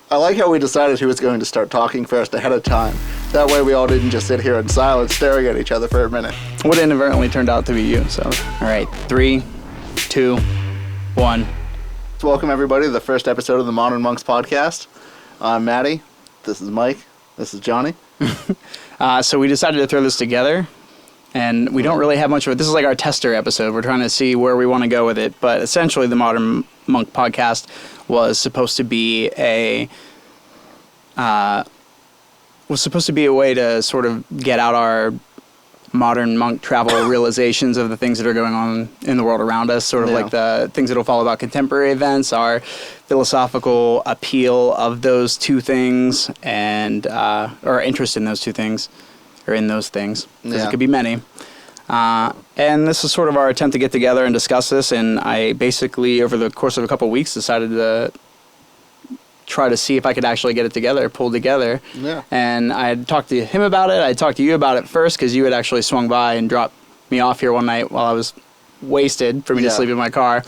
I like how we decided who was going to start talking first ahead of time. That way we all didn't just sit here in silence staring at each other for a minute. What inadvertently turned out to be you, so. All right, 3, 2, 1. Welcome, everybody, to the first episode of the Modern Monks podcast. I'm Maddie. This is Mike. This is Johnny. So we decided to throw this together, and we don't really have much of it. This is like our tester episode. We're trying to see where we want to go with it, but essentially the Modern Monk podcast was supposed to be a way to sort of get out our modern monk travel realizations of the things that are going on in the world around us, sort of like the things that will follow about contemporary events, our philosophical appeal of those two things, and or interest in those two things, or in those things, because it could be many. And this is sort of our attempt to get together and discuss this, and I basically, over the course of a couple of weeks, decided to try to see if I could actually get it together, pulled together. Yeah. And I had talked to him about it. I talked to you about it first because you had actually swung by and dropped me off here one night while I was wasted for me to sleep in my car.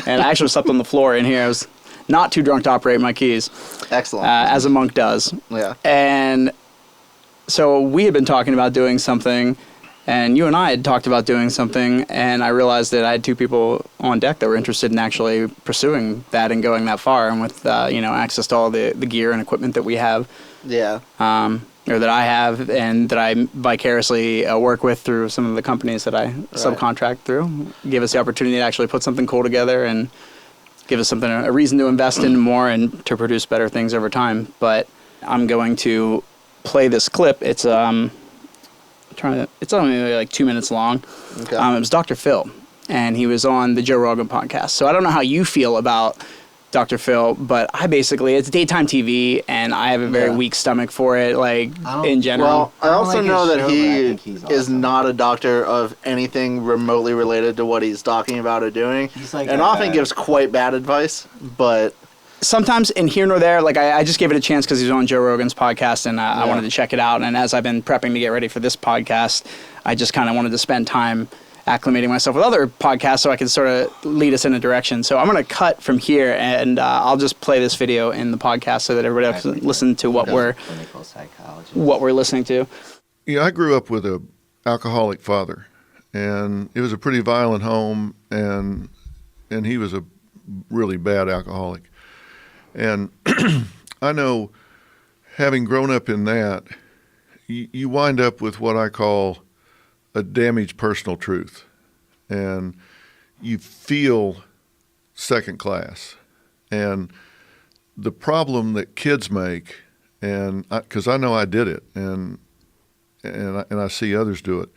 And I actually slept on the floor in here. I was not too drunk to operate my keys. Excellent. As a monk does. Yeah. And so we had been talking about doing something, and you and I had talked about doing something, and I realized that I had two people on deck that were interested in actually pursuing that and going that far, and with access to all the gear and equipment that we have. Yeah. Or that I have, and that I vicariously work with through some of the companies that I subcontract through, give us the opportunity to actually put something cool together and give us a reason to invest in more and to produce better things over time. But I'm going to play this clip. It's only like 2 minutes long. Okay. It was Dr. Phil, and he was on the Joe Rogan podcast. So I don't know how you feel about Dr. Phil, but it's daytime TV, and I have a very weak stomach for it, in general. Well, I also know that he is not a doctor of anything remotely related to what he's talking about or doing, and often gives quite bad advice, but sometimes in here nor there, I just gave it a chance because he was on Joe Rogan's podcast, and I wanted to check it out. And as I've been prepping to get ready for this podcast, I just kind of wanted to spend time acclimating myself with other podcasts so I can sort of lead us in a direction. So I'm going to cut from here, and I'll just play this video in the podcast so that everybody else can listen to what we're listening to. Yeah, I grew up with an alcoholic father, and it was a pretty violent home, and he was a really bad alcoholic. And I know, having grown up in that, you wind up with what I call a damaged personal truth. And you feel second class. And the problem that kids make, and because I know I did it, and I see others do it,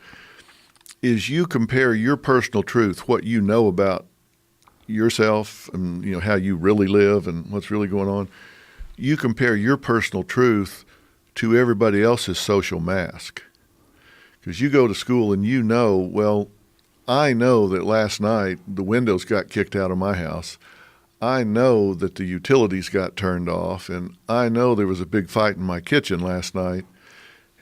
is you compare your personal truth, what you know about yourself and how you really live and what's really going on. You compare your personal truth to everybody else's social mask. Because you go to school and I know that last night the windows got kicked out of my house. I know that the utilities got turned off, and I know there was a big fight in my kitchen last night.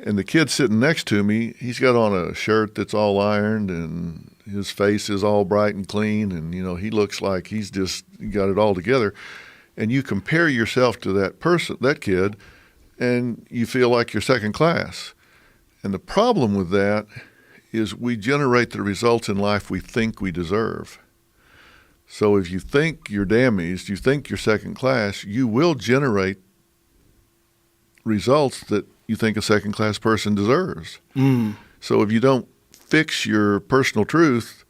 And the kid sitting next to me, he's got on a shirt that's all ironed, and his face is all bright and clean, and he looks like he's just got it all together. And you compare yourself to that person, that kid, and you feel like you're second class. And the problem with that is we generate the results in life we think we deserve. So if you think you're damaged, you think you're second class, you will generate results that you think a second class person deserves. So if you don't fix your personal truth,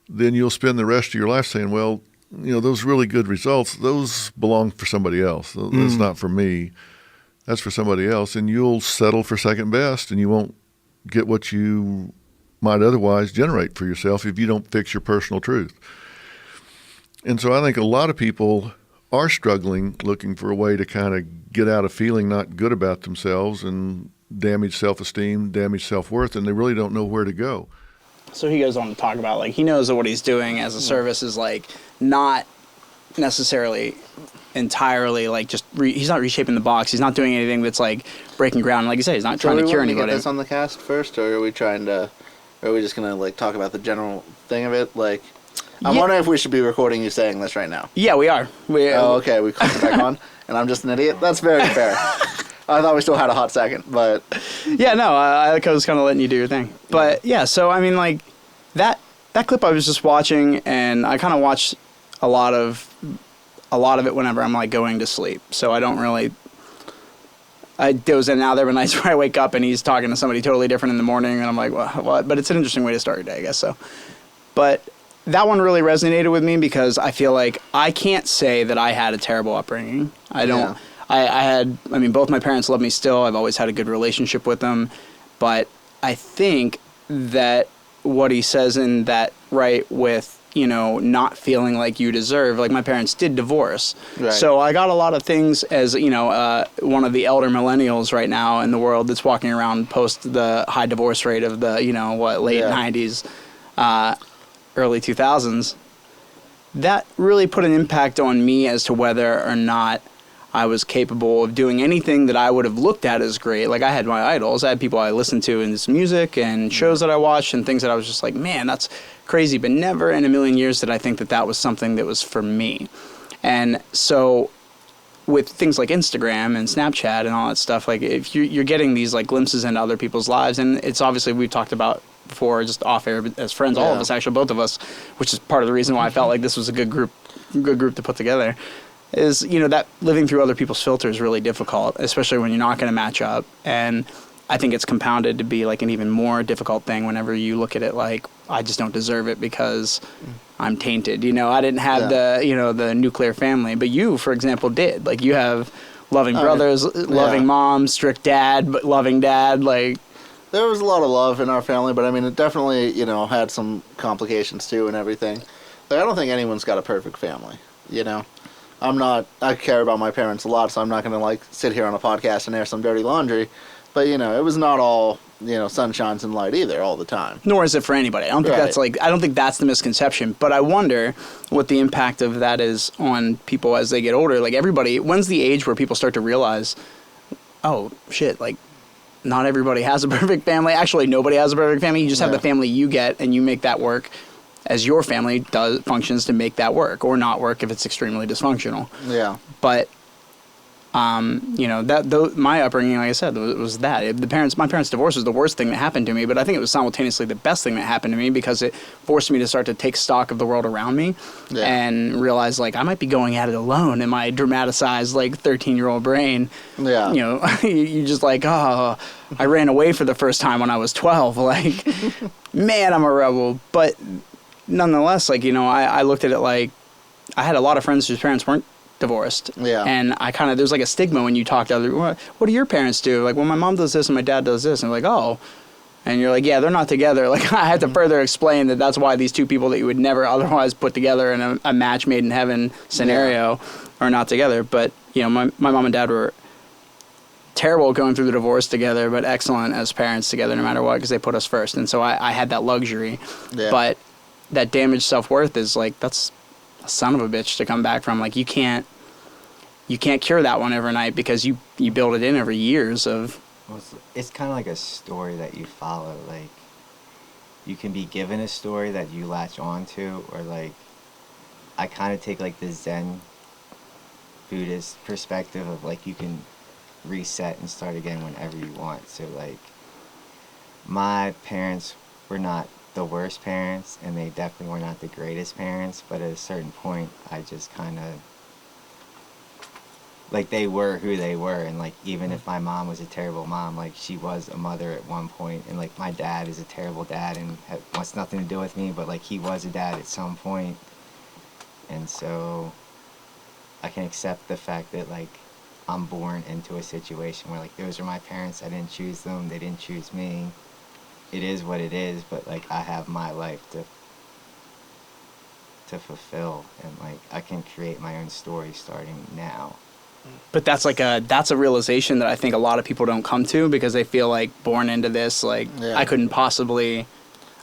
then you'll spend the rest of your life saying, those really good results, those belong for somebody else. That's not for me. That's for somebody else. And you'll settle for second best, and you won't get what you might otherwise generate for yourself if you don't fix your personal truth. And so I think a lot of people are struggling, looking for a way to kind of get out of feeling not good about themselves and damage self-esteem, damage self-worth, and they really don't know where to go. So he goes on to talk about, he knows that what he's doing as a service is, not necessarily entirely, he's not reshaping the box. He's not doing anything that's, breaking ground. Like you say, he's not trying to cure anybody. Get this on the cast first, or are we just going to, talk about the general thing of it? I'm wondering if we should be recording you saying this right now. Yeah, we are. Okay, we called it back on. and I'm just an idiot. That's very fair. I thought we still had a hot second, but yeah, no, I was kind of letting you do your thing. But yeah, so I mean, like that clip I was just watching, and I kind of watch a lot of it whenever I'm like going to sleep. So I don't really. I doze in and out. There were nights where I wake up and he's talking to somebody totally different in the morning, and I'm like, what? But it's an interesting way to start your day, I guess. So, but that one really resonated with me because I feel like I can't say that I had a terrible upbringing. I don't. Yeah. I mean, both my parents love me still. I've always had a good relationship with them. But I think that what he says in that, right, with, you know, not feeling like you deserve, like my parents did divorce. Right. So I got a lot of things as, you know, one of the elder millennials right now in the world that's walking around post the high divorce rate of the, you know, late 90s, early 2000s. That really put an impact on me as to whether or not I was capable of doing anything that I would have looked at as great. Like, I had my idols. I had people I listened to in this music and shows that I watched and things that I was just like, man, that's crazy. But never in a million years did I think that that was something that was for me. And so with things like Instagram and Snapchat and all that stuff, like, if you're getting these, like, glimpses into other people's lives, and it's obviously, we've talked about before, just off air as friends, all of us, actually, both of us, which is part of the reason why I felt like this was a good group to put together. Is, you know, that living through other people's filter is really difficult, especially when you're not going to match up. And I think it's compounded to be like an even more difficult thing whenever you look at it like, I just don't deserve it because I'm tainted. You know, I didn't have the nuclear family, but you, for example, did. Like, you have loving brothers, loving mom, strict dad, but loving dad. Like, there was a lot of love in our family, but I mean, it definitely, you know, had some complications too and everything. Like, I don't think anyone's got a perfect family, you know? I care about my parents a lot, so I'm not going to, like, sit here on a podcast and air some dirty laundry. But, you know, it was not all, you know, sunshines and light either all the time. Nor is it for anybody. I don't think that's the misconception. But I wonder what the impact of that is on people as they get older. Like, everybody, when's the age where people start to realize, oh, shit, like, not everybody has a perfect family. Actually, nobody has a perfect family. You just have the family you get, and you make that work as your family functions to make that work, or not work if it's extremely dysfunctional. Yeah. But, you know, my upbringing, like I said, was that. My parents' divorce was the worst thing that happened to me, but I think it was simultaneously the best thing that happened to me because it forced me to start to take stock of the world around me and realize, like, I might be going at it alone in my dramatized, like, 13-year-old brain. Yeah. You know, you just like, oh, I ran away for the first time when I was 12. Like, man, I'm a rebel. But nonetheless, like, you know, I looked at it like I had a lot of friends whose parents weren't divorced. Yeah. And I kind of, there's like a stigma when you talk to other, what do your parents do? Like, well, my mom does this and my dad does this. And like, oh. And you're like, yeah, they're not together. Like, I had to further explain that that's why these two people that you would never otherwise put together in a match made in heaven scenario are not together. But, you know, my mom and dad were terrible going through the divorce together, but excellent as parents together no matter what, because they put us first. And so I had that luxury. Yeah. But that damaged self-worth is like, that's a son of a bitch to come back from. Like, you can't cure that one overnight because you build it in over years of. Well, it's kind of like a story that you follow. Like, you can be given a story that you latch onto, or like, I kind of take like the Zen Buddhist perspective of like, you can reset and start again whenever you want. So like, my parents were not the worst parents, and they definitely were not the greatest parents, but at a certain point, I just kind of, like, they were who they were, and like, even if my mom was a terrible mom, like, she was a mother at one point, and like, my dad is a terrible dad and wants nothing to do with me, but like, he was a dad at some point. And so I can accept the fact that like, I'm born into a situation where like, those are my parents, I didn't choose them, they didn't choose me. It is what it is, but like, I have my life to fulfill, and like, I can create my own story starting now. But that's a realization that I think a lot of people don't come to because they feel like born into this, like, I couldn't possibly.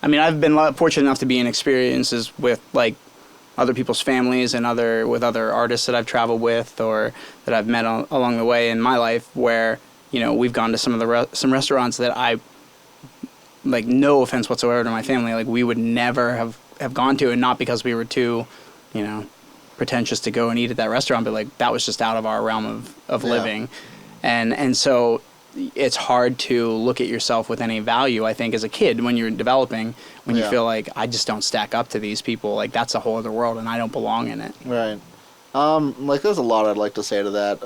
I mean, I've been fortunate enough to be in experiences with like other people's families and with other artists that I've traveled with or that I've met along the way in my life, where, you know, we've gone to some of some restaurants that I, like, no offense whatsoever to my family, like, we would never have gone to, and not because we were too, you know, pretentious to go and eat at that restaurant, but like that was just out of our realm of Yeah. living. And so it's hard to look at yourself with any value, I think, as a kid when you're developing, when you Yeah. feel like I just don't stack up to these people. Like that's a whole other world and I don't belong in it. Right. Like there's a lot I'd like to say to that.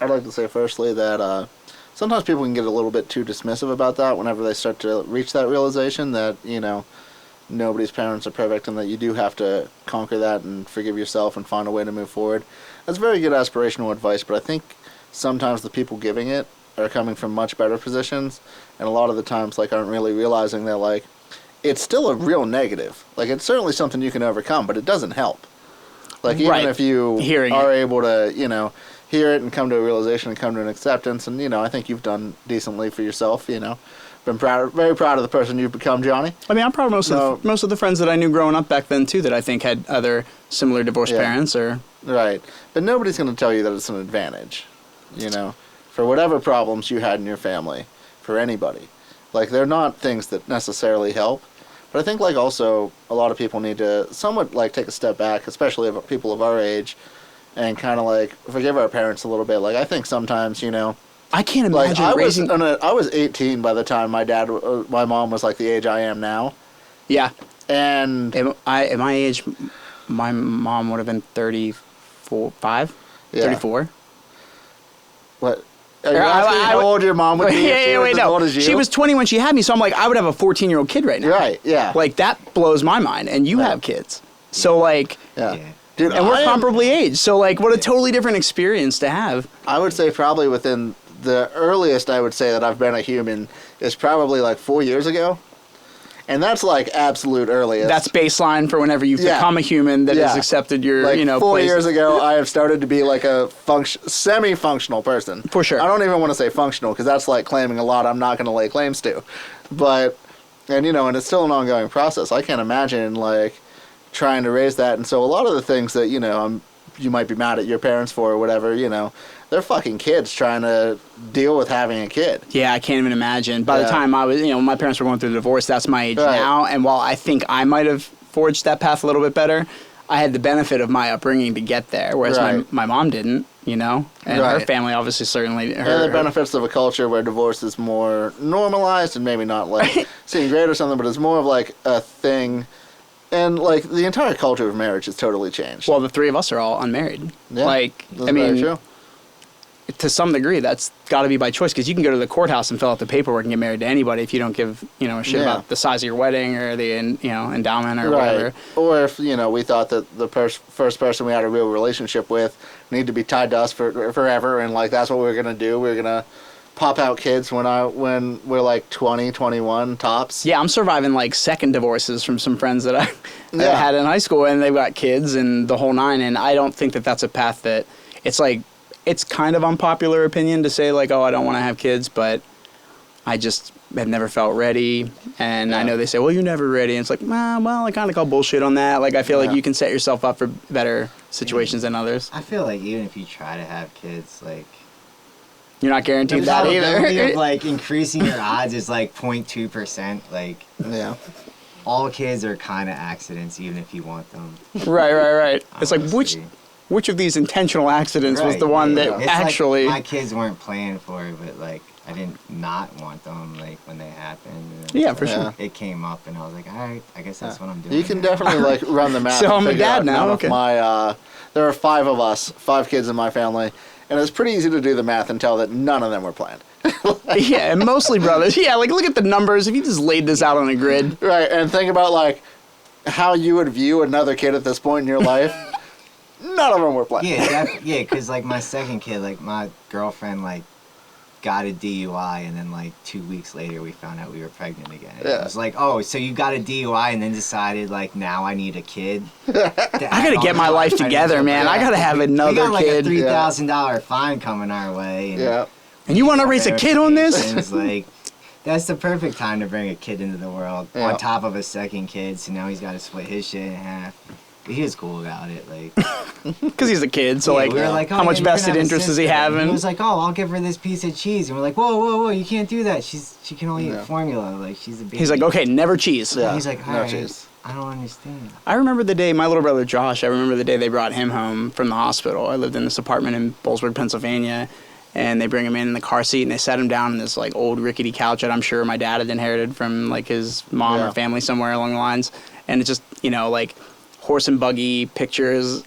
I'd like to say firstly that sometimes people can get a little bit too dismissive about that whenever they start to reach that realization that, you know, nobody's parents are perfect and that you do have to conquer that and forgive yourself and find a way to move forward. That's very good aspirational advice, but I think sometimes the people giving it are coming from much better positions, and a lot of the times like aren't really realizing that like it's still a real negative. Like it's certainly something you can overcome, but it doesn't help. Like even Right. if you Hearing are it. able to, you know, hear it and come to a realization and come to an acceptance, and you know, I think you've done decently for yourself. You know, been very proud of the person you've become, Johnny. I mean, I'm proud of most of the friends that I knew growing up back then too that I think had other similar divorced Yeah. parents or Right, but nobody's going to tell you that it's an advantage. You know, for whatever problems you had in your family, for anybody, like they're not things that necessarily help. But I think like also a lot of people need to somewhat like take a step back, especially of people of our age, and kind of like forgive our parents a little bit. Like I think sometimes, you know, I can't like imagine raising. I was 18 by the time my mom was like the age I am now, Yeah, and at my age, my mom would have been 34, 5, Yeah. 34. what? Are you Or asking how old your mom would be? if she was as old as you? She was 20 when she had me, so I'm like, I would have a 14-year-old kid right now. Right. Yeah. Like that blows my mind, and you Right. have kids, so like, yeah. Yeah. Dude, and we're I am- comparably aged, so like, what a totally different experience to have. I would say probably within the earliest I would say that I've been a human is probably like 4 years ago. And that's like absolute earliest. That's baseline for whenever you Yeah. become a human that has Yeah. accepted your, like 4 place. years ago I have started to be like a semi-functional person. For sure. I don't even want to say functional because that's like claiming a lot I'm not going to lay claims to. But, and you know, and it's still an ongoing process. I can't imagine like trying to raise that. And so a lot of the things that, you know, you might be mad at your parents for or whatever, you know, they're fucking kids trying to deal with having a kid. Yeah, I can't even imagine. By the Yeah. time I was, my parents were going through the divorce, that's my age Right. now. And while I think I might have forged that path a little bit better, I had the benefit of my upbringing to get there, whereas Right. my mom didn't, And her Right. family obviously certainly. And the benefits of a culture where divorce is more normalized and maybe not like seen great or something, but it's more of like a thing. And like the entire culture of marriage has totally changed. Well, the three of us are all unmarried. Yeah, Like, that's I mean, very true. to some degree, that's got to be by choice because you can go to the courthouse and fill out the paperwork and get married to anybody if you don't give a shit Yeah. about the size of your wedding or the endowment or Right. whatever. Or if, we thought that the first person we had a real relationship with needed to be tied to us for forever, and like that's what we were going to do. We were going to pop out kids when we're like 20, 21 tops. Yeah, I'm surviving like second divorces from some friends that I Yeah. had in high school, and they've got kids and the whole nine. And I don't think that that's a path that it's kind of unpopular opinion to say like, oh, I don't want to have kids, but I just have never felt ready. And I Yeah. know they say, well, you're never ready. And it's like, well, I kind of call bullshit on that. Like, I feel like Yeah. you can set yourself up for better situations than others. I feel like even if you try to have kids, like You're not guaranteed the that probability either. of like increasing your odds is like 0.2%. Like Yeah. all kids are kind of accidents, even if you want them. Right. It's like, honestly. which of these intentional accidents was Right, the one yeah. that It's actually... like my kids weren't planned for it, but like I didn't not want them like when they happened. And Yeah, so for sure. It came up, and I was like, all right, I guess that's what I'm doing. You can now. definitely like run the math. So and I'm a figure dad out now, none of okay. My there are 5 of us, 5 kids in my family, and it's pretty easy to do the math and tell that none of them were planned. Yeah, and mostly brothers. Yeah, like look at the numbers. If you just laid this out on a grid. Right, and think about like how you would view another kid at this point in your life. None of them were planned. Yeah, because like my second kid, like my girlfriend, like got a DUI, and then like 2 weeks later we found out we were pregnant again. Yeah. It was like, oh, so you got a DUI and then decided like now I need a kid. I gotta get my life together, man. I gotta have We another got like kid. a $3,000 fine coming our way. And Yeah. And you want to raise a kid on this? It's like that's the perfect time to bring a kid into the world Yeah. on top of a second kid. So now he's got to split his shit in half. But he was cool about it, like. Because he's a kid, so Yeah, like, we were like, oh, how yeah, much you're gonna vested have a interest does he sister. have And in? he was like, oh, I'll give her this piece of cheese, and we're like, whoa, you can't do that. She can only Yeah. eat formula. Like she's a baby. He's like, okay, never cheese. Yeah. He's like, no alright. cheese. I don't understand. I remember the day my little brother Josh. I remember the day they brought him home from the hospital. I lived in this apartment in Boalsburg, Pennsylvania, and they bring him in the car seat and they set him down on this like old rickety couch that I'm sure my dad had inherited from like his mom or family somewhere along the lines. And it's just like horse and buggy pictures,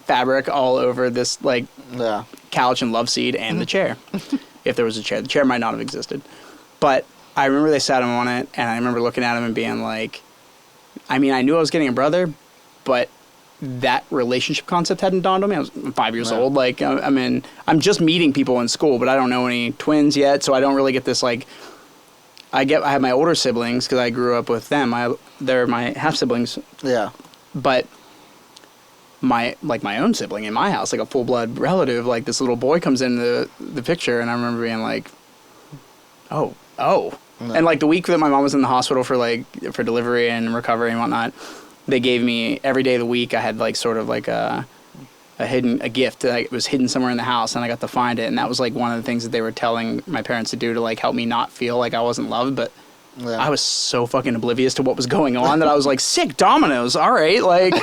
fabric all over this like couch and love seat and the chair. If there was a chair, the chair might not have existed, but I remember they sat him on it, and I remember looking at him and being like, I mean, I knew I was getting a brother, but that relationship concept hadn't dawned on me. I was 5 years old. Like, I mean, I'm just meeting people in school, but I don't know any twins yet, so I don't really get this, like, I have my older siblings because I grew up with them. They're my half-siblings. Yeah. But my own sibling in my house, like a full-blood relative, like this little boy comes into the picture, and I remember being like, oh. No. And like the week that my mom was in the hospital for delivery and recovery and whatnot, they gave me every day of the week. I had like sort of like a gift that was hidden somewhere in the house, and I got to find it. And that was like one of the things that they were telling my parents to do to like help me not feel like I wasn't loved. But I was so fucking oblivious to what was going on that I was like, sick dominoes. All right, like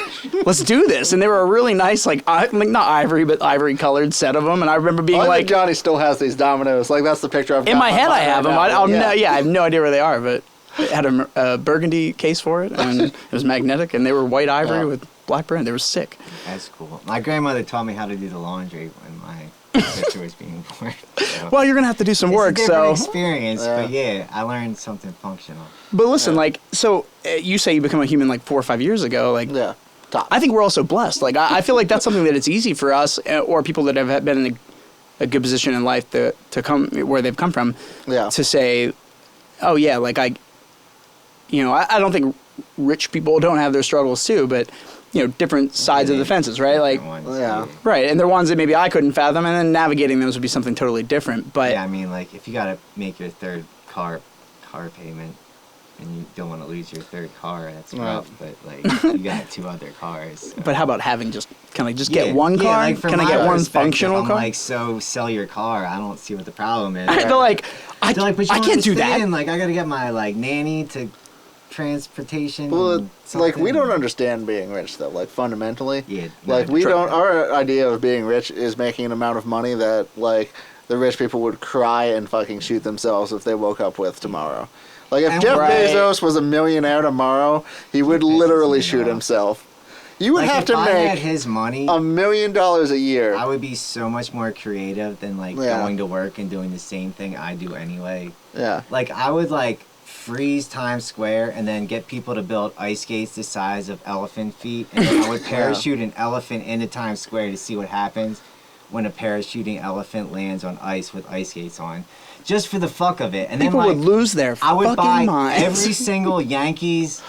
let's do this. And they were a really nice like not ivory but ivory colored set of them. And I remember being like, Johnny still has these dominoes. Like that's the picture I've got in my head. I have them. I have no idea where they are, but it had a burgundy case for it, and it was magnetic, and they were white ivory with black print. They were sick. That's cool. My grandmother taught me how to do the laundry when my sister was being born. So. Well, you're gonna have to do some work. It's a different experience, but yeah, I learned something functional. But listen, like, so you say you become a human like 4 or 5 years ago, like. Yeah. Top. I think we're also blessed. Like, I feel like that's something that it's easy for us or people that have been in a good position in life to come where they've come from to say, oh yeah, like I don't think rich people don't have their struggles too, but different sides of the fences, right? Like, right. And they're ones that maybe I couldn't fathom, and then navigating those would be something totally different. But yeah, I mean, like if you got to make your third car payment, and you don't want to lose your third car, that's rough. But like you got 2 other cars. So. But how about having get one car? Like can I get one functional car? Like, so sell your car. I don't see what the problem is. They're like, I can't do that. Like I got to get my like nanny to transportation. Well, like we don't understand being rich though. Like fundamentally, like we true. don't. Our idea of being rich is making an amount of money that like the rich people would cry and fucking shoot themselves if they woke up with tomorrow. Like if Jeff Bezos was a millionaire tomorrow, he would literally shoot himself. You would have to make his money $1 million a year. I would be so much more creative than like going to work and doing the same thing I do anyway. Yeah. Like I would like freeze Times Square and then get people to build ice skates the size of elephant feet, and then I would parachute an elephant into Times Square to see what happens when a parachuting elephant lands on ice with ice skates on. Just for the fuck of it. And people then, like, would lose their fucking minds. I would buy every single Yankees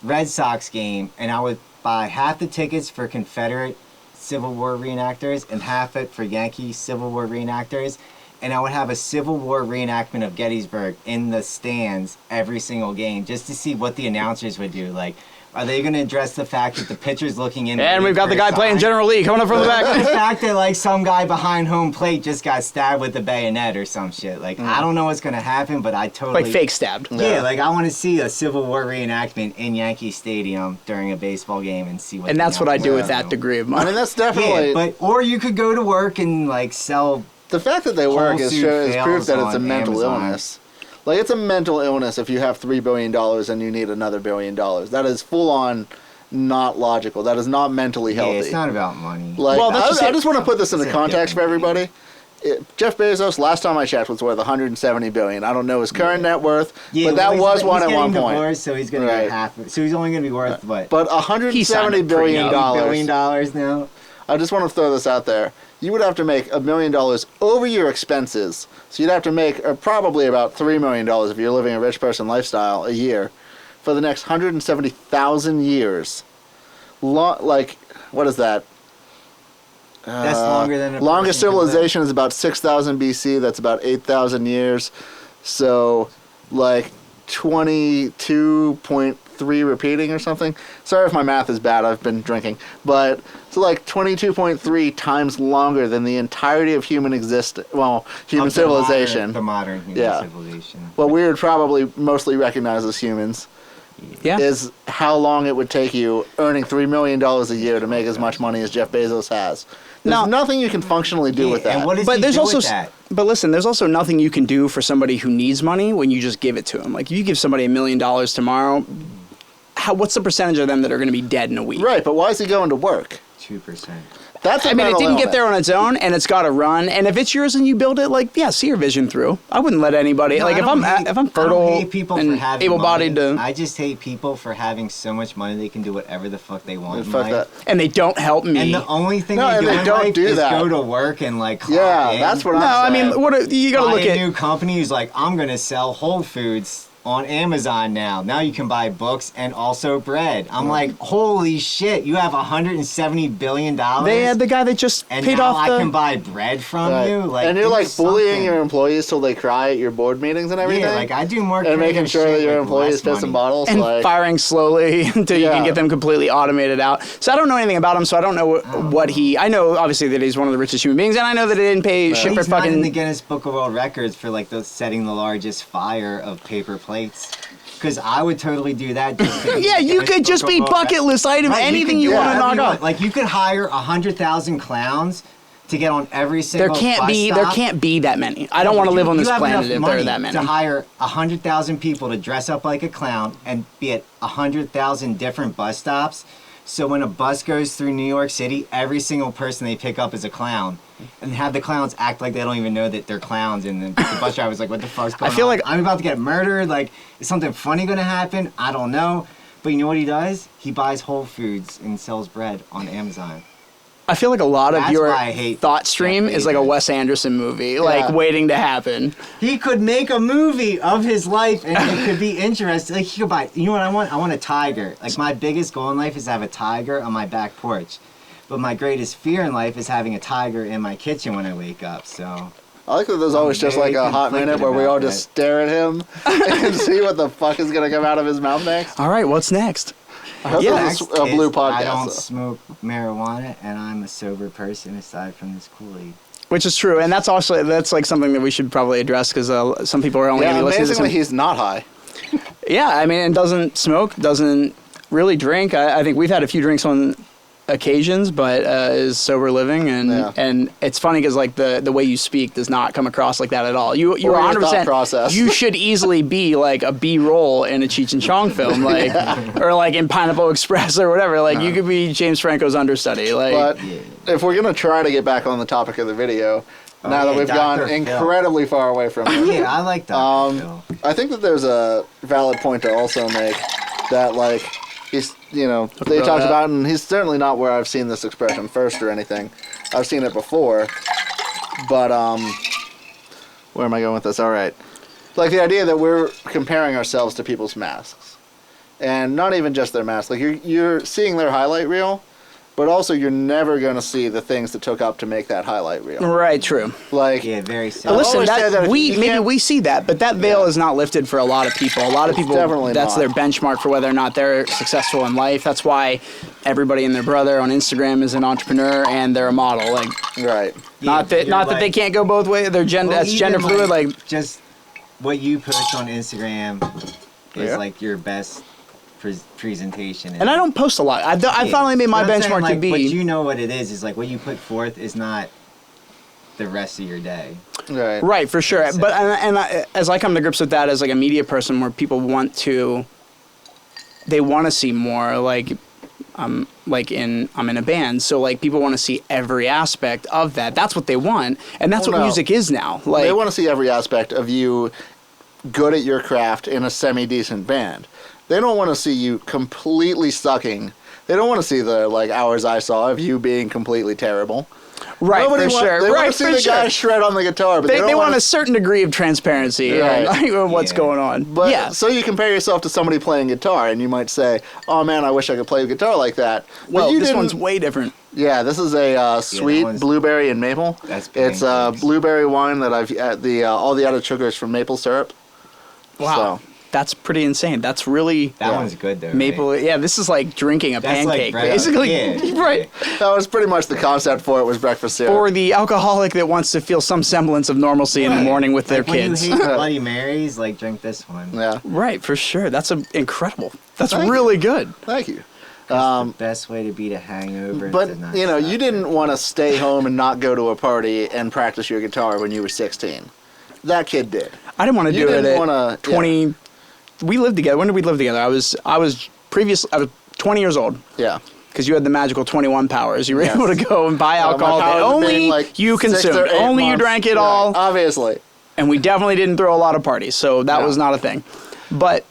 Red Sox game, and I would buy half the tickets for Confederate Civil War reenactors and half it for Yankee Civil War reenactors. And I would have a Civil War reenactment of Gettysburg in the stands every single game just to see what the announcers would do. Like, are they going to address the fact that the pitcher's looking in? And we've got the guy playing General Lee coming up from the back. The fact that, like, some guy behind home plate just got stabbed with a bayonet or some shit. Like, I don't know what's going to happen, but I totally... Like, fake stabbed. Yeah, like, I want to see a Civil War reenactment in Yankee Stadium during a baseball game and see what... And that's what I do with that degree of money. I mean, that's definitely... Yeah, or you could go to work and, like, sell... The fact that they work is proof that it's a mental illness. Like, it's a mental illness if you have $3 billion and you need another $1 billion. That is full-on not logical. That is not mentally healthy. Yeah, it's not about money. Like, well, I just want to put this into context for everybody. Jeff Bezos, last time I checked, was worth $170 billion. I don't know his current net worth, but that was one at one point. Divorced, so he's going to get half. So he's only going to be worth what? But $170 billion. $1 billion now. I just want to throw this out there. You would have to make $1 million over your expenses. So you'd have to make probably about $3 million if you're living a rich person lifestyle a year for the next 170,000 years. Like, what is that? That's longer than a longest civilization is about 6,000 BC. That's about 8,000 years. So, like 22.3 repeating or something. Sorry if my math is bad. I've been drinking, but it's like 22.3 times longer than the entirety of human human civilization. The modern human civilization. Well, we would probably mostly recognize as humans. Yeah. is how long it would take you earning $3 million a year to make as much money as Jeff Bezos has. There's No. nothing you can functionally do with that. And what does But he there's do also, with that? but listen, there's also nothing you can do for somebody who needs money when you just give it to them. Like, if you give somebody $1 million tomorrow, what's the percentage of them that are going to be dead in a week? Right, but why is he going to work? 2%. That's a I mean, it mental didn't get illness. there on its own, and it's got to run. And if it's yours and you build it, like, yeah, see your vision through. I wouldn't let anybody. No, like, I if don't I'm hate- if I'm I fertile don't hate people for and having able-bodied money. to, I just hate people for having so much money they can do whatever the fuck they want. in Fuck life. that. and they don't help me. And the only thing No, they and do they in don't life do is that. go to work and like clock Yeah, in, that's what no, I'm I mean, saying. you got to buy look a at. new company who's like, I'm gonna sell Whole Foods on Amazon now. Now you can buy books and also bread. I'm like, holy shit! You have $170 billion. They had the guy that just and paid now off I the. can buy bread from Right. you. Like, and you're do like bullying something. your employees till they cry at your board meetings and everything. Yeah, like I do more. and making creative sure that shit your with employees less piss in money. bottles. and like, firing slowly until you Yeah. can get them completely automated out. So I don't know anything about him, so I don't know what he. I know obviously that he's one of the richest human beings, and I know that he didn't pay shit for He's not in the fucking. Guinness Book of World Records for like setting the largest fire of paper plates. Because I would totally do that. Just to be Yeah, in the you Guinness could Book just of be World bucket list item, Right, anything you can do want to whatever knock you off. want. Like you could hire 100,000 clowns to get on every There single. can't bus be stop. there can't be that many. I don't want to live on this You have planet enough if there money are that many. to hire 100,000 people to dress up like a clown and be at 100,000 different bus stops. So when a bus goes through New York City, every single person they pick up is a clown, and have the clowns act like they don't even know that they're clowns. And the bus driver's like, "What the fuck's going on? feel like- I'm about to get murdered. Like, is something funny gonna happen? I don't know." But you know what he does? He buys Whole Foods and sells bread on Amazon. I feel like a lot of That's your why I hate thought stream Jeff is like a Bezos. Wes Anderson movie, like Yeah. waiting to happen. He could make a movie of his life and it could be interesting. Like he could buy, you know what I want? I want a tiger. Like my biggest goal in life is to have a tiger on my back porch. But my greatest fear in life is having a tiger in my kitchen when I wake up. So I like that there's always just like very a hot minute conflicted where we about all just that. stare at him and see what the fuck is gonna come out of his mouth next. All right, what's next? I hope Yeah. this is a blue podcast. I don't though. smoke marijuana and I'm a sober person aside from this Kool-Aid. Which is true, and that's like something that we should probably address because some people are only Yeah, going to be listening to this. amazingly, he's not high. Yeah, I mean, and doesn't smoke, doesn't really drink. I think we've had a few drinks on occasions, but is sober living, and Yeah. and it's funny because like the way you speak does not come across like that at all. You're Or your 100%. thought process. You should easily be like a B-roll in a Cheech and Chong film, like or like in Pineapple Express or whatever. Like you could be James Franco's understudy. Like But if we're gonna try to get back on the topic of the video, Oh, now that yeah, we've gone Dr. Phil. incredibly far away from it, Yeah, I like Dr. Phil. I think that there's a valid point to also make that like he's they about talked that. about, and he's certainly not where I've seen this expression first or anything. I've seen it before, but where am I going with this? All right, like the idea that we're comparing ourselves to people's masks, and not even just their masks. Like you're seeing their highlight reel, but also you're never going to see the things that took up to make that highlight reel. right, true. Like Yeah, very I've simple. Listen, always said that if we you maybe can't- we see that, but that veil is not lifted for a lot of people. A lot of It's people, definitely that's not. their benchmark for whether or not they're successful in life. That's why everybody and their brother on Instagram is an entrepreneur and they're a model. Like, right. not that you're they can't go both ways. They're gender, Well, that's gender even, fluid. Like, just what you post on Instagram is Yeah. like your best presentation. and I don't post a lot. I finally made my But I'm saying, benchmark to like, be. But you know what it is like what you put forth is not the rest of your day. Right. Right, for sure. That's it. But as I come to grips with that as like a media person, where people want to see more. Like, I'm in a band, so like people want to see every aspect of that. That's what they want, and that's Well, what no. music is now. Like, They want to see every aspect of you good at your craft in a semi-decent band. They don't want to see you completely sucking. They don't want to see the like hours I saw of you being completely terrible. right, Nobody for want, sure. They right, want to see for the sure. guy shred on the guitar, but They don't want to a certain degree of transparency Right. and what's Yeah. going on. But yeah. so you compare yourself to somebody playing guitar, and you might say, "Oh man, I wish I could play guitar like that." But Well, you this didn't- one's way different. Yeah, this is a sweet one's- blueberry and maple. That's It's a pancakes. blueberry wine that I've all the added sugar is from maple syrup. Wow. So, That's pretty insane. That's really That one's good though. maple. Right? Yeah, this is like drinking a That's like pancake, breakfast. basically. Yeah. Right. That was pretty much the concept for it, was breakfast cereal. For the alcoholic that wants to feel some semblance of normalcy in the morning with their Like when kids. you hate Bloody Marys, like drink this one. Yeah. Right, for sure. That's incredible. That's Thank really good. Thank you. The best way to beat a hangover. But, is to not you know, stop you didn't want to stay home and not go to a party and practice your guitar when you were 16. That kid did. I didn't want to You do it didn't at wanna- 20. We lived together. When did we live together? I was 20 years old. Yeah. Because you had the magical 21 powers. You were Yes. able to go and buy alcohol My that powers of only being, like, you 6 or consumed. 8 Only you months. drank it Right, all. Obviously. And we definitely didn't throw a lot of parties. So that No. was not a thing. But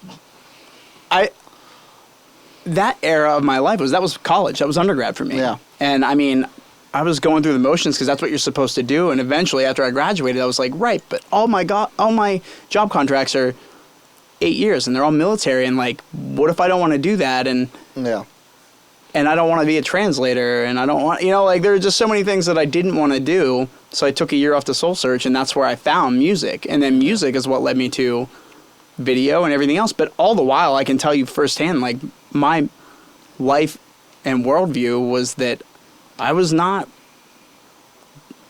that era of my life that was college. That was undergrad for me. Yeah. And I mean, I was going through the motions because that's what you're supposed to do. And eventually, after I graduated, I was like, right, but all my job contracts are 8 years, and they're all military. And like, what if I don't want to do that? And Yeah. I don't want to be a translator, and I don't want, like there are just so many things that I didn't want to do. So I took a year off to soul search, and that's where I found music. And then music is what led me to video and everything else. But all the while, I can tell you firsthand, like my life and worldview was that I was not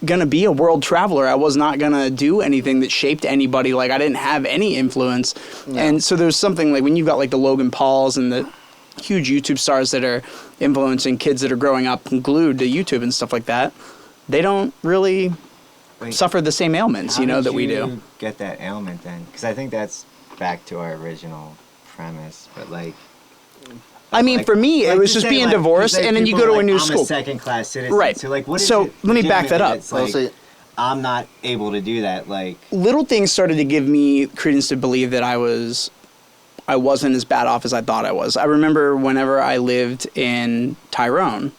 going to be a world traveler. I was not going to do anything that shaped anybody. Like I didn't have any influence. Yeah. And so there's something like when you've got like the Logan Pauls and the huge YouTube stars that are influencing kids that are growing up glued to YouTube and stuff like that, they don't really Wait, suffer the same ailments, how that did we do. you get that ailment then? Because I think that's back to our original premise. But like, I mean, for me, it was just being divorced, and then you go to a new school. I'm a second-class citizen. Right. So like, what is So, it let me back that up. It's Well, like, see- I'm not able to do that. Like, Little things started to give me credence to believe that I wasn't as bad off as I thought I was. I remember whenever I lived in Tyrone,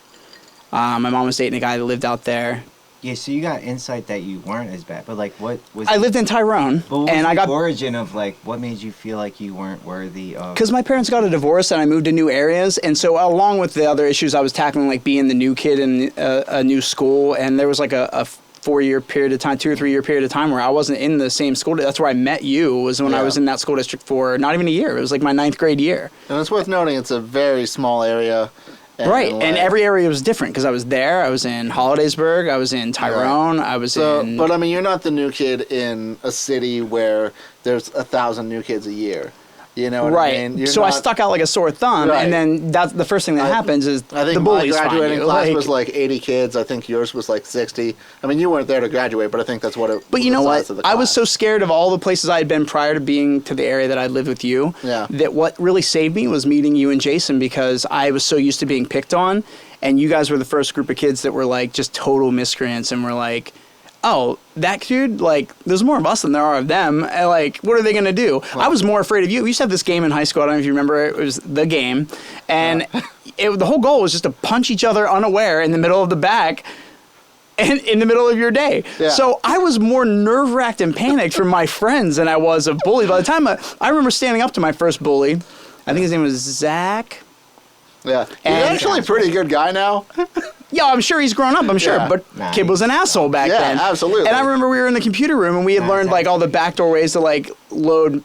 my mom was dating a guy that lived out there. yeah. So you got insight that you weren't as bad. But like, what was? I lived in Tyrone, But what was and I the got origin of like what made you feel like you weren't worthy of? because my parents got a divorce and I moved to new areas, and so along with the other issues I was tackling, like being the new kid in a new school, and there was like a 4-year period of time, 2 or 3 year period of time where I wasn't in the same school. That's where I met you, was when I Yeah. was in that school district for not even a year. It was like my 9th grade year. And it's worth noting it's a very small area. Right, and like- every area was different because I was there. I was in Hollidaysburg. I was in Tyrone. I was So, in. but I mean, you're not the new kid in a city where there's 1,000 new kids a year. You know what right. I mean? You're So I not- stuck out like a sore thumb, Right. and then that's the first thing that happens is I think the my bullies find graduating you. class was like 80 kids. I think yours was like 60. I mean, you weren't there to graduate, but I think that's what it. But was you know the what? size of the I was class. so scared of all the places I had been prior to being to the area that I lived with you. Yeah. That what really saved me was meeting you and Jason, because I was so used to being picked on, and you guys were the first group of kids that were like just total miscreants and were like, oh, that dude, like, there's more of us than there are of them. And, like, what are they going to do? I was more afraid of you. We used to have this game in high school. I don't know if you remember it. It was The Game. And the whole goal was just to punch each other unaware in the middle of the back and in the middle of your day. Yeah. So I was more nerve-wracked and panicked from my friends than I was of bullies. By the time I remember standing up to my first bully, I think his name was Zach. Yeah. He's And- actually a pretty good guy now. Yeah, I'm sure he's grown up, I'm sure, Yeah. but Nah, kid was an asshole back Yeah, then. absolutely. And I remember we were in the computer room and we had learned like all the backdoor ways to like load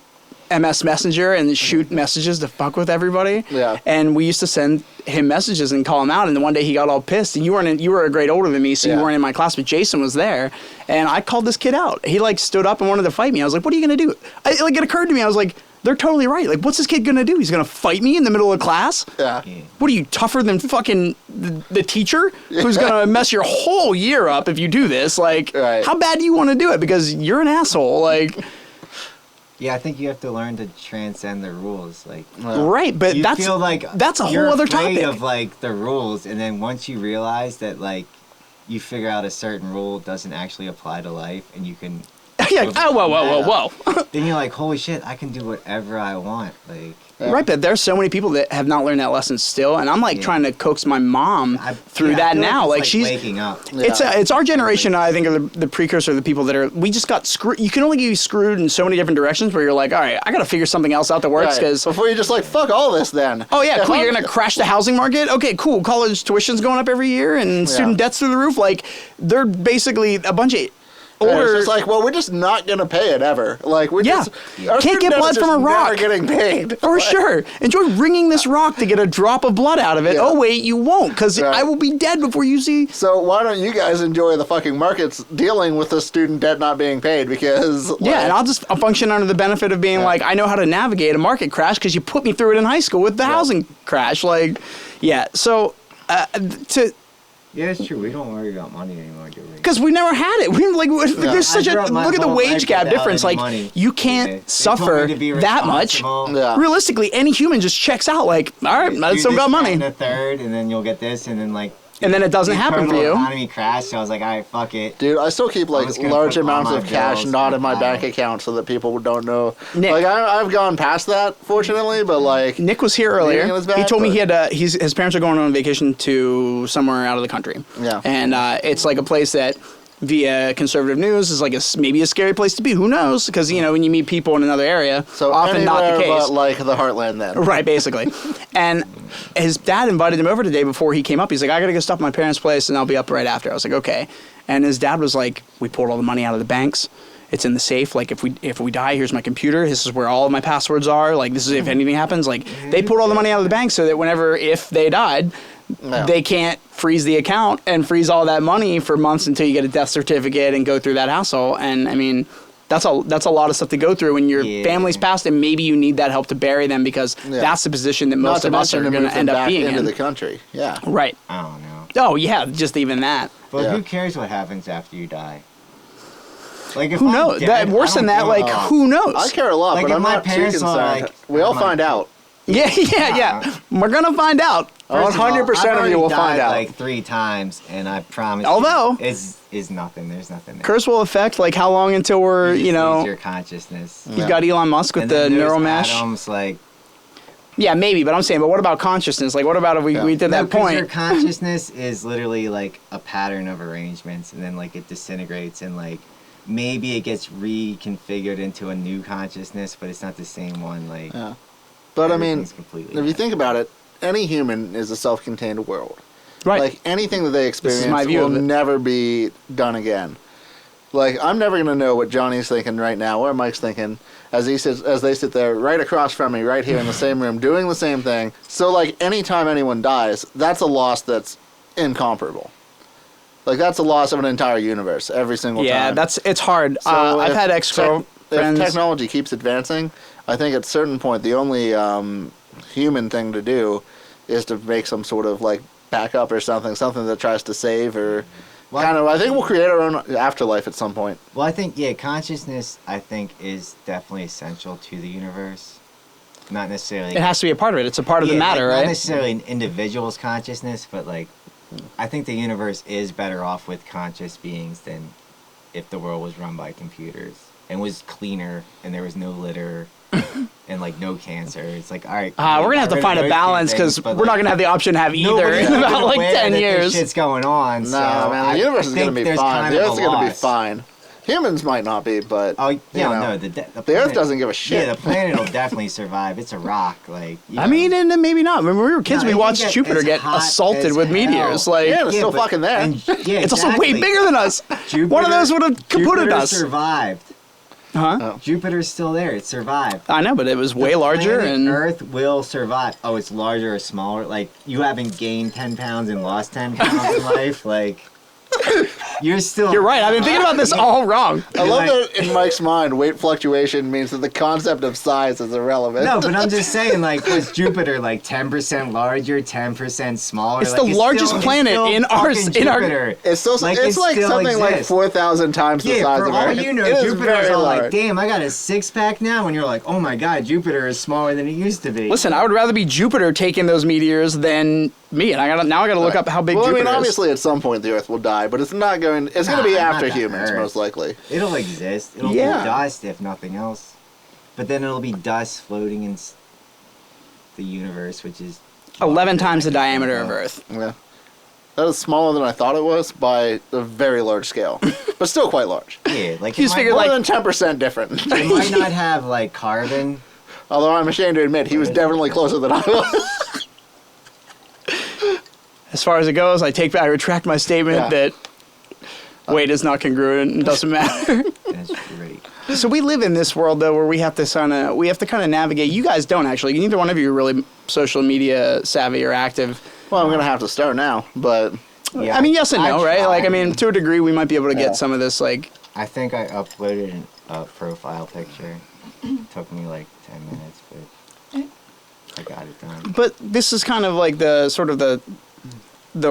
MS Messenger and shoot messages to fuck with everybody. Yeah. And we used to send him messages and call him out, and then one day he got all pissed, and you were a grade older than me, so Yeah. you weren't in my class, but Jason was there, and I called this kid out. He like stood up and wanted to fight me. I was like, what are you gonna do? It occurred to me, I was like, they're totally right. Like, what's this kid gonna do? He's gonna fight me in the middle of class? Yeah. What are you, tougher than fucking the teacher who's gonna mess your whole year up if you do this? Like, Right. how bad do you want to do it? Because you're an asshole. Like, Yeah, I think you have to learn to transcend the rules. Like, right? But you that's feel like that's a you're whole other afraid topic. of like the rules, and then once you realize that like you figure out a certain rule doesn't actually apply to life, and you can, Yeah. Oh, whoa. then you're like, holy shit, I can do whatever I want. Like, Yeah. Right, but there's so many people that have not learned that lesson still, and I'm like Yeah. trying to coax my mom through yeah, I that feel now. it's, Like she's waking up. Yeah. It's our generation, I think, are the precursor, the people that are, we just got screwed. You can only get screwed in so many different directions where you're like, all right, I got to figure something else out that works Right. because, Before you just like, fuck all this then. oh yeah, If cool, I'm- you're going to crash the housing market? Okay, cool, college tuition's going up every year and student debt's through the roof. Like, they're basically a bunch of And it's Or just like, well, we're just not gonna pay it ever. Like we're Yeah. just our Can't student get debt blood is from just a rock. Never getting paid. for sure. Enjoy wringing this rock to get a drop of blood out of it. Yeah. Oh wait, you won't, because Right. I will be dead before you see. So why don't you guys enjoy the fucking markets dealing with the student debt not being paid? Because Yeah, and I'll function under the benefit of being like, I know how to navigate a market crash because you put me through it in high school with the housing crash. Like, yeah. So Yeah, it's true. We don't worry about money anymore, do we? because we never had it. We like there's such I a grew up my look at the whole wage life gap without difference. any Like money. you can't They told suffer me to be that much. responsible. Yeah. Realistically, any human just checks out. Like, all right, I Do still this, got that, money. and the third, and then you'll get this, and then like. And then it doesn't the happen for total you. Economy crashed. So I was like, all right, fuck it. dude, I still keep like just gonna large put all amounts my of cash bills not in in my the bank pile. account so that people don't know. Nick. Like I've gone past that, fortunately, but like Nick was here earlier. Meeting was He bad, told me but- he had his parents are going on vacation to somewhere out of the country. Yeah. And it's like a place that, via conservative news, is like maybe a scary place to be. Who knows? Because when you meet people in another area, so often not the anywhere case. but like the heartland then. Right, basically. And his dad invited him over today before he came up. He's like, I got to go stop at my parents' place and I'll be up right after. I was like, okay. And his dad was like, we pulled all the money out of the banks. It's in the safe. Like, if we die, here's my computer. This is where all of my passwords are. Like, this is if anything happens. Like, they pulled all the money out of the bank so that if they died, Yeah. they can't freeze the account and freeze all that money for months until you get a death certificate and go through that hassle. And, I mean, that's a lot of stuff to go through when your family's passed, and maybe you need that help to bury them because that's the position that most of us are going to end up being into in. the country. Yeah. Right. I don't know. Oh, yeah, just even that. But Yeah. who cares what happens after you die? Like if Who I'm knows? dead, Worse I than don't that, give a like, fuck. who knows? I care a lot, Like, but if I'm my not too parents concerned. are like, we'll my- find out. Yeah. We're going to find out. First of all, 100% I've of you will already find died out. like 3 times, and I promise. Although- is nothing. There's nothing there. Curse will affect, like, how long until we're, You just lose your consciousness. you've got Elon Musk with And the then there's neural mesh. atoms, like Yeah, maybe, but I'm saying, but what about consciousness? Like, what about if we did no, that 'cause your point? consciousness is literally like a pattern of arrangements, and then like it disintegrates, and like maybe it gets reconfigured into a new consciousness, but it's not the same one. Like, Yeah. But I mean, everything's completely if you different. think about it, any human is a self-contained world. Right. Like anything that they experience my view will of it. never be done again. Like I'm never gonna know what Johnny's thinking right now, or Mike's thinking as they sit there right across from me, right here in the same room, doing the same thing. So like anytime anyone dies, that's a loss that's incomparable. Like that's a loss of an entire universe every single Yeah, time. it's hard. So I've if had If ex-girlfriends. technology keeps advancing, I think at a certain point the only human thing to do is to make some sort of like backup or something that tries to save or kind of. I think we'll create our own afterlife at some point. Well, I think consciousness I think is definitely essential to the universe. Not necessarily. It has to be a part of it. It's a part of the matter, like, right? Not necessarily an individual's consciousness, but like, I think the universe is better off with conscious beings than if the world was run by computers and was cleaner and there was no litter and like no cancer. It's like, all right, We're gonna have to find a balance because we're not gonna have the option to have either in about like 10 years. Shit's going on. No, so man, the I universe is think going to be there's fine. kind The of Earth's a going to be loss. fine. Humans might not be, but Oh, you yeah, know, no, the Earth planet- doesn't give a shit. Yeah, the planet will definitely survive. It's a rock, like. You I know. mean, and then maybe not. When we were kids, No, we it can watched get Jupiter as get hot assaulted as with hell. meteors. Like, Yeah, it's still but- fucking there. and- yeah, it's also way exactly. bigger than us. One of those would have kaputted Jupiter us. survived. Huh? Oh. Jupiter's still there. It survived. I know, but it was way The larger planet and Earth will survive. Oh, it's larger or smaller? Like, you haven't gained 10 pounds and lost 10 pounds in life? Like, you're still... you're right. I've been thinking about this all wrong. I love like- that in Mike's mind, weight fluctuation means that the concept of size is irrelevant. No, but I'm just saying, like, was Jupiter like 10% larger, 10% smaller? It's like, the largest still- planet it's still in our- fucking in our- Jupiter. It's still Like, it's it like still something like exists. 4,000 times the Yeah, size for of all Earth. you know, It is Jupiter's very all large. like, damn, I got a 6-pack now, and you're like, oh my god, Jupiter is smaller than it used to be. Listen, I would rather be Jupiter taking those meteors than me, and I gotta look up how big Well, I Jupiter mean, is. obviously, at some point the Earth will die, but it's not going. It's going to be Nah, not after the humans, Earth. most likely. It'll exist. It'll Yeah. be dust, if nothing else. But then it'll be dust floating in the universe, which is 11 times the diameter of Earth. Yeah, that is smaller than I thought it was by a very large scale, but still quite large. Yeah, like You it just might, figure, More like- than 10% different. it might not have like carbon. Although I'm ashamed to admit, he was definitely closer than I was. As far as it goes, I retract my statement Yeah. that weight is not congruent and doesn't matter. That's great. So we live in this world though where we have to kind of navigate. You guys don't actually. Neither one of you are really social media savvy or active. Well, I'm gonna have to start now, but Yeah, I mean, yes and no, right? tried. Like, I mean, to a degree, we might be able to get some of this, like. I think I uploaded a profile picture. Took me like 10 minutes, but I got it done. But this is kind of like the sort of the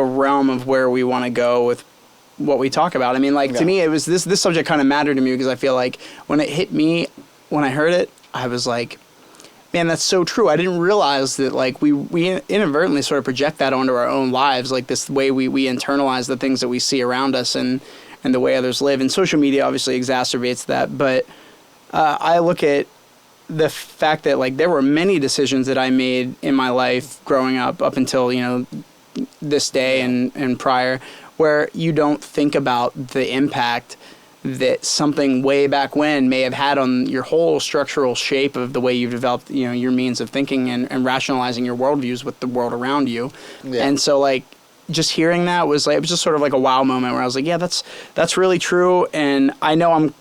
realm of where we want to go with what we talk about. I mean, like, to me, it was this subject kind of mattered to me because I feel like when it hit me, when I heard it, I was like, man, that's so true. I didn't realize that, like, we inadvertently sort of project that onto our own lives, like this way we internalize the things that we see around us and the way others live. And social media obviously exacerbates that. But I look at the fact that, like, there were many decisions that I made in my life growing up until, you know, this day and prior, where you don't think about the impact that something way back when may have had on your whole structural shape of the way you've developed, you know, your means of thinking and rationalizing your worldviews with the world around you. Yeah. And so, like, just hearing that was like, it was just sort of like a wow moment where I was like, yeah, that's really true. And I know I'm,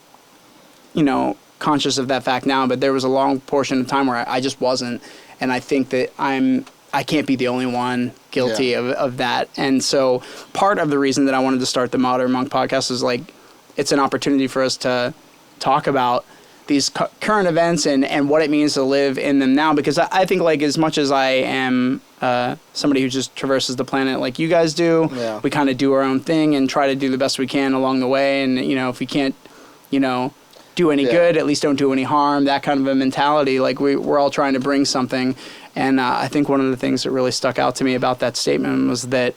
you know, conscious of that fact now, but there was a long portion of time where I just wasn't. And I think that I can't be the only one guilty of that. And so part of the reason that I wanted to start the Modern Monk podcast is, like, it's an opportunity for us to talk about these current events and what it means to live in them now. Because I think, like, as much as I am somebody who just traverses the planet like you guys do, we kind of do our own thing and try to do the best we can along the way. And, you know, if we can't, you know, do any good, at least don't do any harm, that kind of a mentality. Like, we're all trying to bring something. And I think one of the things that really stuck out to me about that statement was that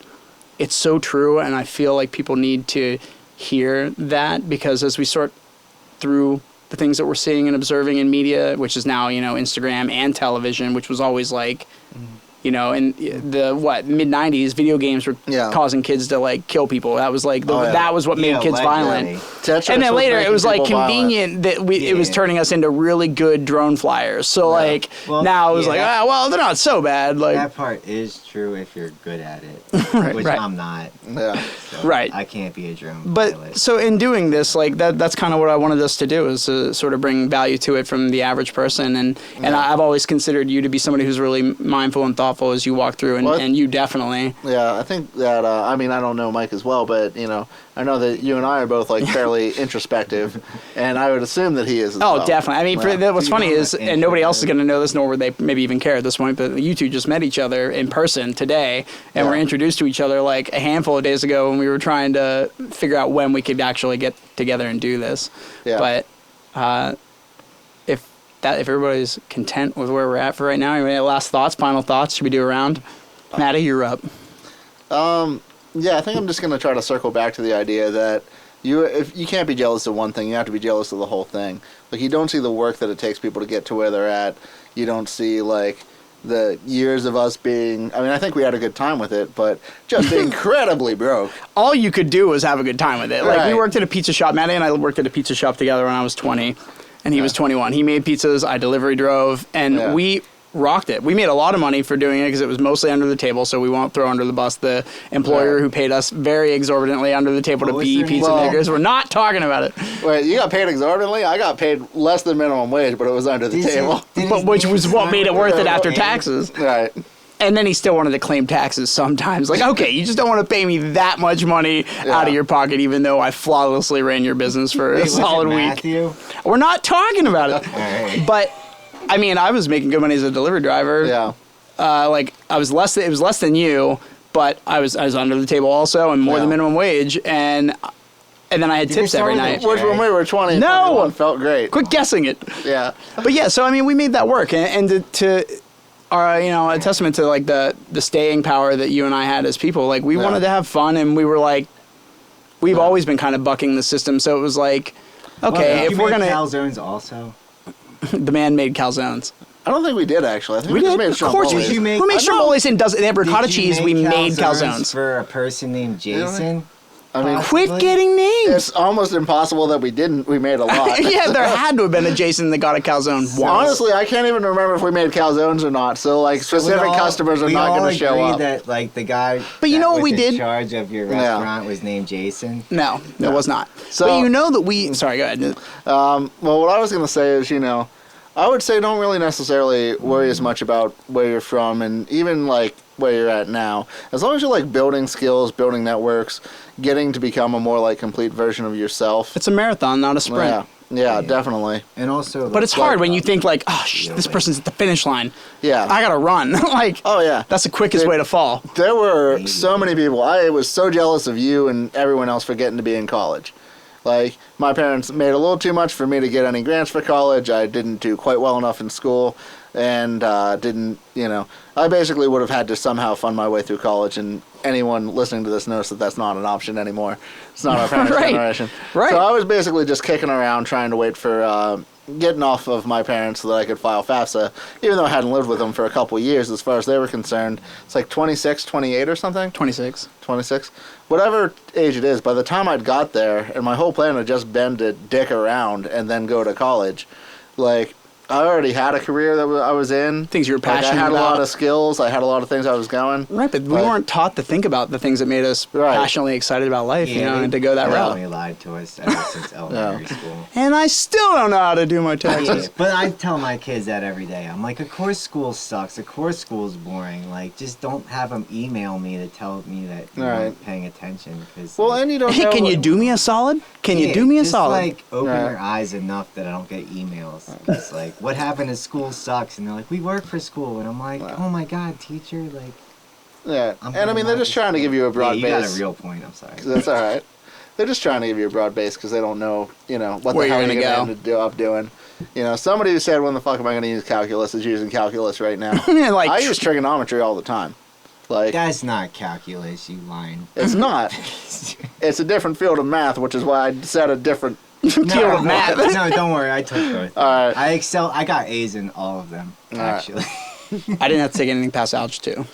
it's so true. And I feel like people need to hear that, because as we sort through the things that we're seeing and observing in media, which is now, you know, Instagram and television, which was always like, you know, in the mid-90s, video games were causing kids to, like, kill people. That was like that was what made kids violent. And then later it was like convenient that it was turning us into really good drone flyers. So like now it was like, well, they're not so bad. Like, that part is true if you're good at it, which I'm not. Yeah. So I can't be a drone pilot. So in doing this, like, that's kind of what I wanted us to do, is to sort of bring value to it from the average person. And I've always considered you to be somebody who's really mindful and thoughtful as you walk through, and you definitely. Yeah, I think that, I mean, I don't know Mike as well, but, you know, I know that you and I are both, like, fairly introspective, and I would assume that he is as well. Definitely. I mean, what's funny is, and nobody else is going to know this, nor would they maybe even care at this point, but you two just met each other in person today, and were introduced to each other, like, a handful of days ago when we were trying to figure out when we could actually get together and do this. Yeah. But if everybody's content with where we're at for right now, any last thoughts, final thoughts? Should we do a round? Maddie, you're up. Yeah, I think I'm just going to try to circle back to the idea that if you can't be jealous of one thing, you have to be jealous of the whole thing. Like, you don't see the work that it takes people to get to where they're at. You don't see, like, the years of us being, I mean, I think we had a good time with it, but just incredibly broke. All you could do was have a good time with it. Like, we worked at a pizza shop. Maddie and I worked at a pizza shop together when I was 20, and he was 21. He made pizzas, I delivery drove, and we rocked it. We made a lot of money for doing it because it was mostly under the table, so we won't throw under the bus the employer who paid us very exexorbitantly under the table to be pizza makers. We're not talking about it. Wait, you got paid exorbitantly? I got paid less than minimum wage, but it was under the table. But which was what made it worth it after taxes. Right. And then he still wanted to claim taxes sometimes. Like, okay, you just don't want to pay me that much money out of your pocket, even though I flawlessly ran your business for a solid week. Matthew? We're not talking about it. But I mean, I was making good money as a delivery driver. Yeah. Like, it was less than you, but I was under the table also, and more than minimum wage, and then I had tips every night. Which, when we were 20, no, felt great. Quit guessing it. Yeah. But yeah, so I mean, we made that work, and to our, you know, a testament to, like, the staying power that you and I had as people. Like, we wanted to have fun, and we were like, we've always been kind of bucking the system, so it was like, okay, if we're gonna calzones also. The man made calzones. I don't think we did, actually. I think we did. just made Of course, stromboli. who made strombolis and does ricotta cheese? We made calzones for a person named Jason. I mean, Quit getting names. it's almost impossible that we didn't. We made a lot. Yeah, there had to have been a Jason that got a calzone once. Honestly, I can't even remember if we made calzones or not. So, like, specific customers are not going to show up. That, like, the guy But you that know what was we did? in charge of your restaurant was named Jason. No, it was not. So- but you know that we... Sorry, go ahead. Well, what I was going to say is, I would say don't really necessarily worry as much about where you're from and even, like, where you're at now. As long as you're, like, building skills, building networks, getting to become a more, like, complete version of yourself. It's a marathon, not a sprint. Yeah, definitely. And also... But it's hard when you think, like, oh, this person's at the finish line. Yeah. I got to run. Like, Oh, yeah. that's the quickest way to fall. There were so many people. I was so jealous of you and everyone else for getting to be in college. Like, my parents made a little too much for me to get any grants for college. I didn't do quite well enough in school and didn't, I basically would have had to somehow fund my way through college, and anyone listening to this knows that that's not an option anymore. It's not our parents' Right. generation. Right. So I was basically just kicking around trying to wait for getting off of my parents so that I could file FAFSA, even though I hadn't lived with them for a couple of years as far as they were concerned. It's like 26, 28 or something? 26. 26, whatever age it is. By the time I'd got there, and my whole plan had just been to dick around and then go to college, like, I already had a career that I was in. Things you were Like, passionate I had about. a lot of skills. I had a lot of things I was going. Right, but we But- weren't taught to think about the things that made us Right. passionately excited about life, and to go that Yeah. route. They lied to us ever since elementary school. And I still don't know how to do my taxes. But I tell my kids that every day. I'm like, of course school sucks. Of course school's boring. Like, just don't have them email me to tell me that you're Right. not paying attention. Cause, Well, and you don't Hey, know can you what- do me a solid? Can you do me a just, solid? like, open Right. their eyes enough that I don't get emails. It's like, what happened is school sucks. And they're like, we work for school. And I'm like, oh my God, teacher. Like, Yeah, I'm and I mean, they're just trying to give you a broad yeah, you base. got a real point. I'm sorry. That's all right. They're just trying to give you a broad base because they don't know, what Where the hell you're you're gonna going to end up doing. Somebody who said, when the fuck am I going to use calculus is using calculus right now. Like, I use trigonometry all the time. Like, That's not calculus, you lying. it's not. It's a different field of math, which is why I said a different field No, of math. no, don't worry. I took both. All right. I got A's in all of them, right. actually. I didn't have to take anything past Algebra 2.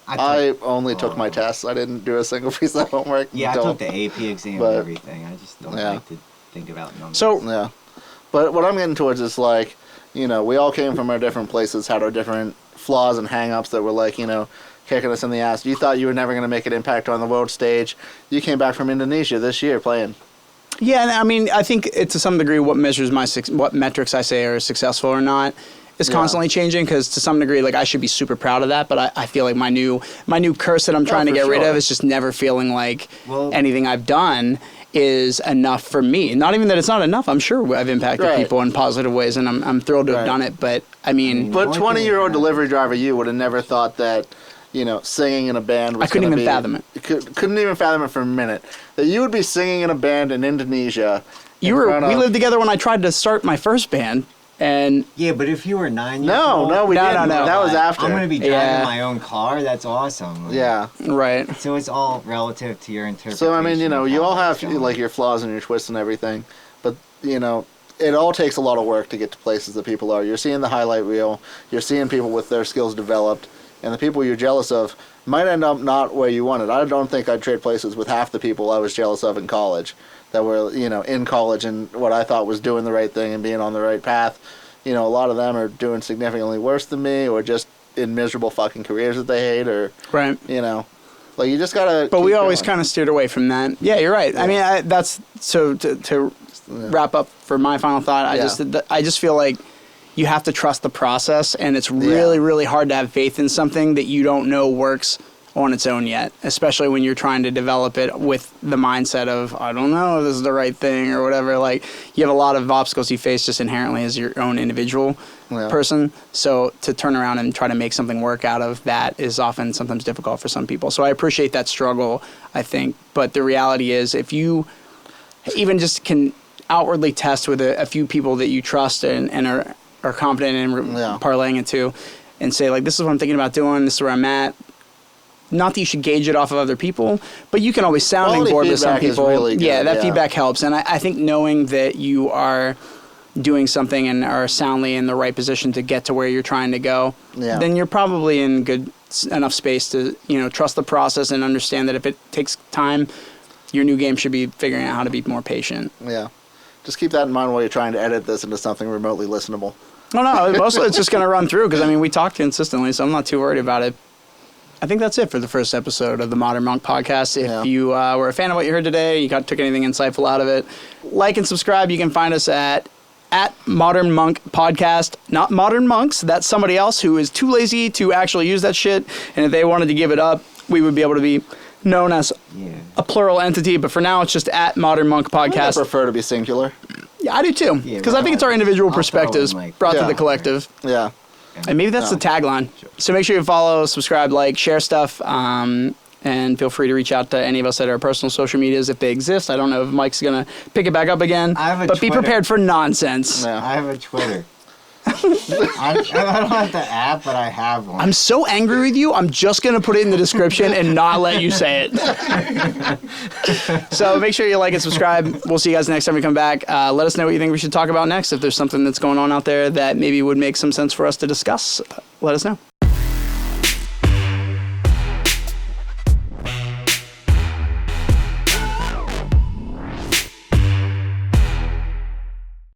I only took my tests. I didn't do a single piece of homework. Yeah, I until- took the AP exam but- and everything. I just don't Yeah. like to think about numbers. So, Yeah. But what I'm getting towards is like, we all came from our different places, had our different flaws and hang-ups that were like, kicking us in the ass. You thought you were never going to make an impact on the world stage. You came back from Indonesia this year playing. yeah, and I mean, I think to some degree what measures what metrics I say are successful or not is Yeah. constantly changing, because to some degree, like, I should be super proud of that, but I feel like my new curse that I'm trying to for get rid sure. of is just never feeling like Well- anything I've done is enough for me. Not even that it's not enough. I'm sure I've impacted Right. people in positive ways, and I'm thrilled to have Right. done it, but I mean, But only thing 20-year-old that- delivery driver you would have never thought that, singing in a band was I couldn't gonna even be- fathom it. Couldn't even fathom it for a minute. That you would be singing in a band in Indonesia. we lived together when I tried to start my first band, and Yeah, but if you were 9 years No, old, no, we No, didn't. no, no. That was after. I'm gonna be driving Yeah. my own car. That's awesome. Like, Yeah. right. So it's all relative to your interpretation. So, I mean, of you how all that's have, going. like, your flaws and your twists and everything. But, it all takes a lot of work to get to places that people are. You're seeing the highlight reel. You're seeing people with their skills developed. And the people you're jealous of might end up not where you wanted. I don't think I'd trade places with half the people I was jealous of in college that were, in college and what I thought was doing the right thing and being on the right path. A lot of them are doing significantly worse than me or just in miserable fucking careers that they hate or, Right. like, you just gotta. But we keep always going. kind of steered away from that. Yeah, you're right. I mean, that's so to wrap up for my final thought. I just feel like you have to trust the process, and it's really, really hard to have faith in something that you don't know works on its own yet, especially when you're trying to develop it with the mindset of, I don't know if this is the right thing or whatever. Like, you have a lot of obstacles you face just inherently as your own individual person. So to turn around and try to make something work out of that is often sometimes difficult for some people. So I appreciate that struggle, I think. But the reality is, if you even just can outwardly test with a few people that you trust and are confident in parlaying it to, and say, like, this is what I'm thinking about doing, this is where I'm at. Not that you should gauge it off of other people, but you can always sounding Quality board with some feedback is people. really good, yeah, that yeah. feedback helps. And I think knowing that you are doing something and are soundly in the right position to get to where you're trying to go, then you're probably in good enough space to, trust the process and understand that if it takes time, your new game should be figuring out how to be more patient. Yeah. Just keep that in mind while you're trying to edit this into something remotely listenable. No, mostly it's just going to run through because, I mean, we talk consistently, so I'm not too worried about it. I think that's it for the first episode of the Modern Monk podcast. If you were a fan of what you heard today, you took anything insightful out of it, like and subscribe. You can find us at Modern Monk Podcast, not Modern Monks. That's somebody else who is too lazy to actually use that shit. And if they wanted to give it up, we would be able to be known as a plural entity. But for now, it's just at Modern Monk Podcast. I prefer to be singular. Yeah, I do too. Because I think it's our individual perspectives brought to the collective. Yeah. And maybe that's the tagline. So make sure you follow, subscribe, like, share stuff, and feel free to reach out to any of us at our personal social medias if they exist. I don't know if Mike's going to pick it back up again, but be prepared for nonsense. Yeah. I have a Twitter. I don't have the app, but I have one. I'm so angry with you, I'm just going to put it in the description and not let you say it. So make sure you like and subscribe. We'll see you guys next time we come back. Let us know what you think we should talk about next. If there's something that's going on out there that maybe would make some sense for us to discuss, let us know.